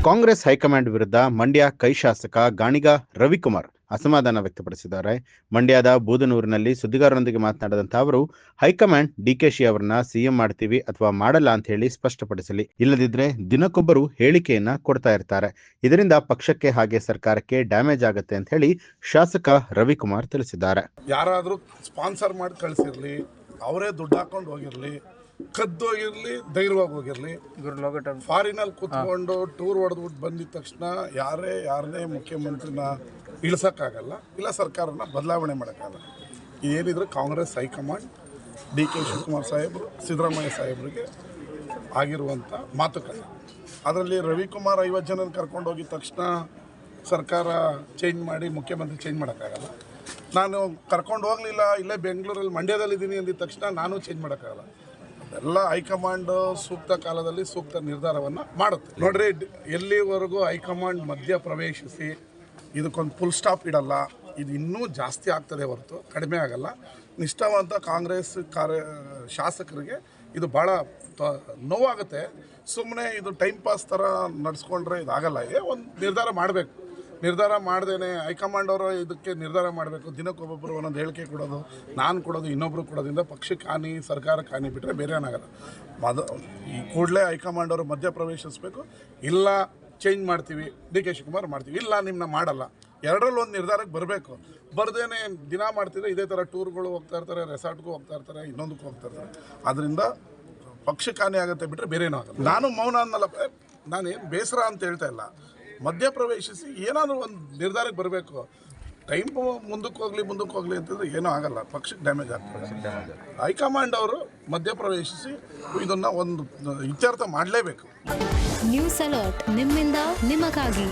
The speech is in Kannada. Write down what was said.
ಕಾಂಗ್ರೆಸ್ ಹೈಕಮಾಂಡ್ ವಿರುದ್ಧ ಮಂಡ್ಯ ಕೈ ಶಾಸಕ ಗಾಣಿಗ ರವಿಕುಮಾರ್ ಅಸಮಾಧಾನ ವ್ಯಕ್ತಪಡಿಸಿದ್ದಾರೆ. ಮಂಡ್ಯದ ಬೂದನೂರಿನಲ್ಲಿ ಸುದ್ದಿಗಾರರೊಂದಿಗೆ ಮಾತನಾಡಿದಂತ ಅವರು, ಹೈಕಮಾಂಡ್ ಡಿಕೆಶಿ ಅವರನ್ನ ಸಿಎಂ ಮಾಡ್ತೀವಿ ಅಥವಾ ಮಾಡಲ್ಲ ಅಂತ ಹೇಳಿ ಸ್ಪಷ್ಟಪಡಿಸಲಿ, ಇಲ್ಲದಿದ್ರೆ ದಿನಕ್ಕೊಬ್ಬರು ಹೇಳಿಕೆಯನ್ನ ಕೊಡ್ತಾ ಇರ್ತಾರೆ. ಇದರಿಂದ ಪಕ್ಷಕ್ಕೆ ಹಾಗೆ ಸರ್ಕಾರಕ್ಕೆ ಡ್ಯಾಮೇಜ್ ಆಗುತ್ತೆ ಅಂತ ಹೇಳಿ ಶಾಸಕ ರವಿಕುಮಾರ್ ತಿಳಿಸಿದ್ದಾರೆ. ಯಾರಾದ್ರೂ ಸ್ಪಾನ್ಸರ್ ಮಾಡಿ ಕಳಿಸಿರ್ಲಿ, ಅವರೇ ದುಡ್ಡು ಹಾಕೊಂಡು ಹೋಗಿರ್ಲಿ, ಕದ್ದೋಗಿರ್ಲಿ, ಧೈರ್ಯವಾಗಿ ಹೋಗಿರ್ಲಿ, ಫಾರಿನಲ್ಲಿ ಕೂತ್ಕೊಂಡು ಟೂರ್ ಹೊಡೆದ್ಬಿಟ್ಟು ಬಂದಿದ ತಕ್ಷಣ ಯಾರನ್ನೇ ಮುಖ್ಯಮಂತ್ರಿನ ಇಳಿಸೋಕ್ಕಾಗಲ್ಲ, ಇಲ್ಲ ಸರ್ಕಾರನ ಬದಲಾವಣೆ ಮಾಡೋಕ್ಕಾಗಲ್ಲ. ಏನಿದ್ರು ಕಾಂಗ್ರೆಸ್ ಹೈಕಮಾಂಡ್ ಡಿ.ಕೆ. ಶಿವಕುಮಾರ್ ಸಾಹೇಬರು, ಸಿದ್ದರಾಮಯ್ಯ ಸಾಹೇಬರಿಗೆ ಆಗಿರುವಂಥ ಮಾತುಕತೆ. ಅದರಲ್ಲಿ ರವಿಕುಮಾರ್ 50 ಜನ ಕರ್ಕೊಂಡು ಹೋಗಿದ ತಕ್ಷಣ ಸರ್ಕಾರ ಚೇಂಜ್ ಮಾಡಿ ಮುಖ್ಯಮಂತ್ರಿ ಚೇಂಜ್ ಮಾಡೋಕ್ಕಾಗಲ್ಲ. ನಾನು ಕರ್ಕೊಂಡು ಹೋಗಲಿಲ್ಲ, ಇಲ್ಲೇ ಬೆಂಗಳೂರಲ್ಲಿ ಮಂಡ್ಯದಲ್ಲಿದ್ದೀನಿ ಅಂದಿದ ತಕ್ಷಣ ನಾನು ಚೇಂಜ್ ಮಾಡೋಕ್ಕಾಗಲ್ಲ. ಎಲ್ಲ ಹೈಕಮಾಂಡ್ ಸೂಕ್ತ ಕಾಲದಲ್ಲಿ ಸೂಕ್ತ ನಿರ್ಧಾರವನ್ನು ಮಾಡುತ್ತೆ. ನೋಡ್ರಿ, ಎಲ್ಲಿವರೆಗೂ ಹೈಕಮಾಂಡ್ ಮಧ್ಯ ಪ್ರವೇಶಿಸಿ ಇದಕ್ಕೊಂದು ಫುಲ್ ಸ್ಟಾಪ್ ಇಡಲ್ಲ, ಇದು ಇನ್ನೂ ಜಾಸ್ತಿ ಆಗ್ತದೆ ಹೊರತು ಕಡಿಮೆ ಆಗಲ್ಲ. ನಿಷ್ಠಾವಂತ ಕಾಂಗ್ರೆಸ್ ಶಾಸಕರಿಗೆ ಇದು ಭಾಳ ನೋವಾಗುತ್ತೆ. ಸುಮ್ಮನೆ ಇದು ಟೈಮ್ ಪಾಸ್ ಥರ ನಡೆಸ್ಕೊಂಡ್ರೆ ಇದಾಗಲ್ಲ. ಒಂದು ನಿರ್ಧಾರ ಮಾಡಬೇಕು. ನಿರ್ಧಾರ ಮಾಡ್ದೇನೆ ಹೈಕಮಾಂಡ್ ಅವರು ಇದಕ್ಕೆ ನಿರ್ಧಾರ ಮಾಡಬೇಕು. ದಿನಕ್ಕೊಬ್ಬೊಬ್ಬರು ಒಂದೊಂದು ಹೇಳಿಕೆ ಕೊಡೋದು, ನಾನು ಕೊಡೋದು, ಇನ್ನೊಬ್ಬರು ಕೊಡೋದ್ರಿಂದ ಪಕ್ಷಕ್ಕೆ ಹಾನಿ, ಸರ್ಕಾರಕ್ಕೆ ಹಾನಿ ಬಿಟ್ಟರೆ ಬೇರೆ ಏನಾಗಲ್ಲ. ಈ ಕೂಡಲೇ ಹೈಕಮಾಂಡ್ ಅವರು ಮಧ್ಯ ಪ್ರವೇಶಿಸಬೇಕು. ಇಲ್ಲ ಚೇಂಜ್ ಮಾಡ್ತೀವಿ, ಡಿ.ಕೆ. ಶಿವಕುಮಾರ್ ಮಾಡ್ತೀವಿ, ಇಲ್ಲ ನಿಮ್ಮನ್ನ ಮಾಡಲ್ಲ, ಎರಡರಲ್ಲಿ ಒಂದು ನಿರ್ಧಾರಕ್ಕೆ ಬರಬೇಕು. ಬರ್ದೇನೆ ದಿನ ಮಾಡ್ತಿದ್ರೆ ಇದೇ ಥರ ಟೂರ್ಗಳು ಹೋಗ್ತಾ ಇರ್ತಾರೆ, ರೆಸಾರ್ಟ್ಗೂ ಹೋಗ್ತಾ ಇರ್ತಾರೆ, ಇನ್ನೊಂದಕ್ಕೂ ಹೋಗ್ತಾ ಇರ್ತಾರೆ. ಅದರಿಂದ ಪಕ್ಷಕ್ಕೆ ಹಾನಿ ಆಗುತ್ತೆ ಬಿಟ್ಟರೆ ಬೇರೆ ಏನೂ ಆಗಲ್ಲ. ನಾನು ಮೌನ ಅನ್ನಲ್ಲ, ನಾನೇನು ಬೇಸರ ಅಂತ ಹೇಳ್ತಾ ಇಲ್ಲ. ಮಧ್ಯ ಪ್ರವೇಶಿಸಿ ಏನಾದರೂ ಒಂದು ನಿರ್ಧಾರಕ್ಕೆ ಬರಬೇಕು. ಟೈಮ್ ಮುಂದಕ್ಕೆ ಹೋಗಲಿ ಅಂತಂದರೆ ಏನೂ ಆಗಲ್ಲ, ಪಕ್ಷಕ್ಕೆ ಡ್ಯಾಮೇಜ್ ಆಗ್ತದೆ. ಹೈಕಮಾಂಡ್ ಅವರು ಮಧ್ಯ ಪ್ರವೇಶಿಸಿ ಇದನ್ನು ಒಂದು ಇತ್ಯರ್ಥ ಮಾಡಲೇಬೇಕು. ನ್ಯೂಸ್ ಅಲರ್ಟ್, ನಿಮ್ಮಿಂದ ನಿಮಗಾಗಿ.